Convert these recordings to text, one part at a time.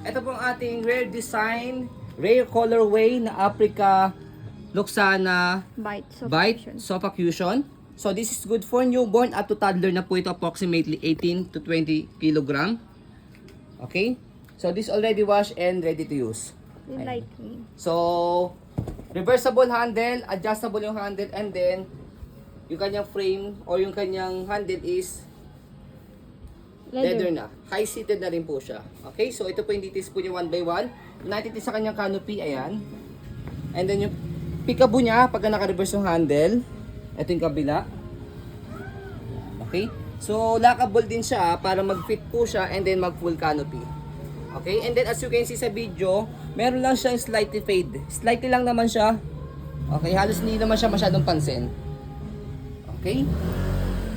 Ito pong ating rare design, rare colorway na Africa Luxana Bite Sofa Cushion. So this is good for newborn at to toddler na po ito, approximately 18 to 20 kilogram. Okay? So this already washed and ready to use. Lightning. So reversible handle, adjustable yung handle, and then yung kanyang frame or yung kanyang handle is leather na. High-seated na rin po siya. Okay? So ito po yung details po niya one by one. United sa kanyang canopy, ayan. And then yung peekaboo niya, pagka naka-reverse yung handle, ito yung kabila. Okay? So, lockable din siya para mag-fit po siya and then mag-full canopy. Okay? And then as you can see sa video, meron lang siyang slightly fade. Slightly lang naman siya. Okay? Halos hindi naman siya masyadong pansin. Okay?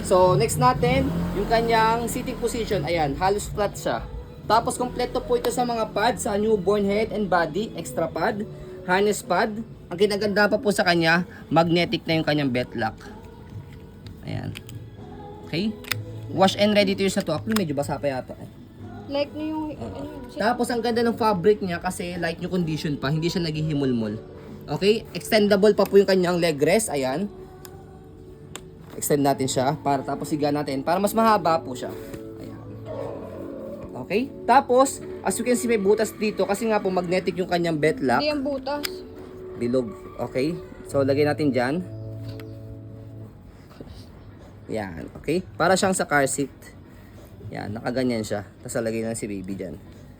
So, next natin, yung kanyang sitting position. Ayan, halos flat siya. Tapos, kompleto po ito sa mga pads, sa newborn head and body, extra pad, harness pad. Ang kinaganda pa po sa kanya, magnetic na yung kanyang belt lock. Ayan. Okay? Wash and ready to use na to. Actually, medyo basa pa yata. Like na yung... Tapos, ang ganda ng fabric niya kasi light new condition pa. Hindi siya naghihimulmol. Okay? Extendable pa po yung kanyang leg rest. Ayan. Extend natin siya. Para tapos higa natin. Para mas mahaba po siya. Ayan. Okay? Tapos, as you can see, may butas dito. Kasi nga po, magnetic yung kanyang belt lock. Hindi yung butas. Bilog. Okay? So, lagay natin dyan. Yan. Okay? Para siyang sa car seat. Yan. Nakaganyan siya. Tapos, lagay lang si baby dyan.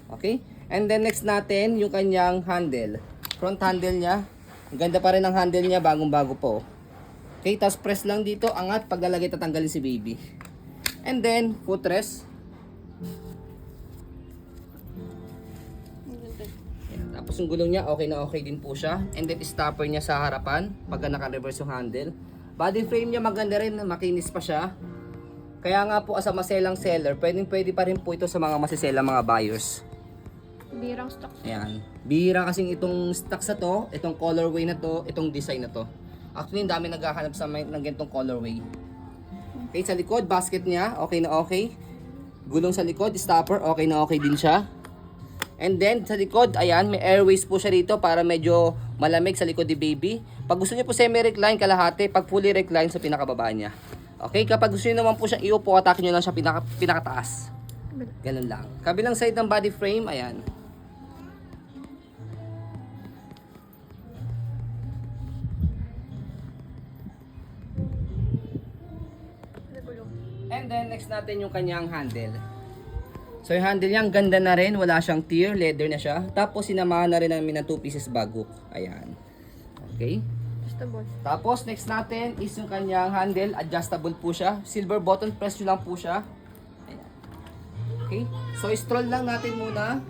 Okay? And then, next natin, yung kanyang handle. Front handle niya. Ang ganda pa rin ang handle niya. Bagong-bago po. Okay? Tapos, press lang dito. Angat. Pag lalagay, tatanggalin si baby. And then, footrest. Tapos yung gulong niya, okay na okay din po siya. And then stopper niya sa harapan, pagka naka-reverse yung handle. Body frame niya maganda rin, makinis pa siya. Kaya nga po as a maselang seller, pwede pa rin po ito sa mga masiselang mga buyers. Birang stock. Ayan. Bihira kasing itong stocks na to, itong colorway na to, itong design na to. Actually, ang dami naghahanap sa ng ganitong colorway. Okay, sa likod, basket niya, okay na okay. Gulong sa likod, stopper, okay na okay din siya. And then, sa likod, ayan, may airways po siya dito para medyo malamig sa likod ni baby. Pag gusto niyo po semi-recline, kalahati. Pag fully recline, sa pinakababa niya. Okay, kapag gusto niyo naman po siya iupo, atakin niyo lang siya pinakataas. Ganun lang. Kabilang side ng body frame, ayan. And then, next natin yung kanyang handle. So yung handle niya, ang ganda na rin. Wala siyang tear, leather na siya. Tapos sinamahan na rin namin ng 2 pieces bagok. Ayan. Okay. Adjustable. Tapos next natin is yung kanyang handle. Adjustable po siya. Silver button, press nyo lang po siya. Ayan. Okay. So stroll lang natin muna.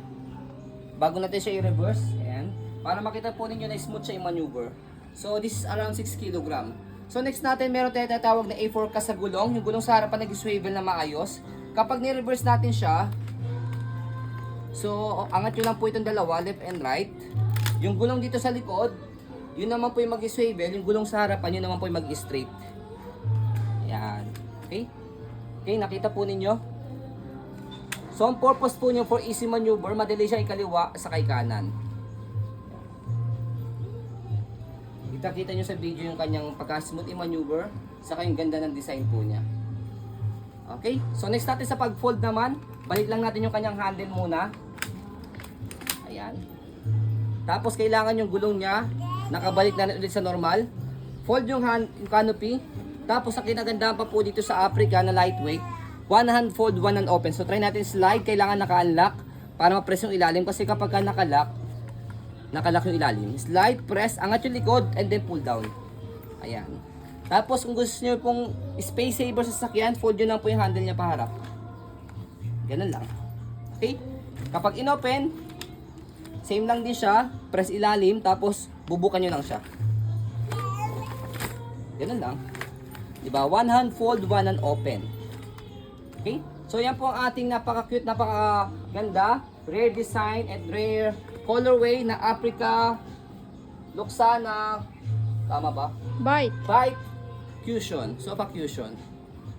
Bago natin siya i-reverse. Ayan. Para makita po ninyo na smooth siya i-maneuver. So this is around 6 kg. So next natin, meron tayo tatawag na A4 ka sa gulong. Yung gulong sa harapan nag-swivel na maayos. Kapag ni-reverse natin siya, so, angat nyo lang po itong dalawa, left and right. Yung gulong dito sa likod, yun naman po yung mag-swivel. Yung gulong sa harapan, yun naman po yung mag-straight. Ayan. Okay? Okay, nakita po ninyo. So, ang purpose po nyo for easy maneuver, madali siya ikaliwa sa kay kanan. Kita-kita nyo sa video yung kanyang pagka-smooth i-maneuver, saka yung ganda ng design po niya. Okay? So, next natin sa pag-fold naman, balik lang natin yung kanyang handle muna. Ayan. Tapos kailangan yung gulong niya nakabalik na ulit sa normal. Fold yung canopy. Tapos ang kinagandahan pa po dito sa Africa na lightweight, one hand fold, one hand open. So try natin slide, kailangan naka-unlock para ma-press yung ilalim kasi kapag ka nakalock yung ilalim. Slide, press, angat yung likod and then pull down. Ayan. Tapos kung gusto niyo pong space saver sa sasakyan, fold nyo lang po yung handle niya paharap. Ganun lang. Okay? Kapag in-open, same lang din siya. Press ilalim, tapos bubukan nyo lang siya. Ganun lang. Diba? One hand fold, one hand open. Okay? So yan po ang ating napaka-cute, napaka-ganda, rare design and rare colorway na Africa Luxana. Tama ba? Bite Cushion. Sofa Cushion.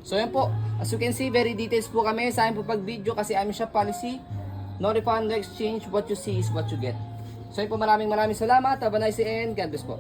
So yan po. As you can see, very details po kami sa aming pag-video kasi aming shop policy. No refund, no exchange. What you see is what you get. So yun po, maraming salamat. Have a nice day and God bless po.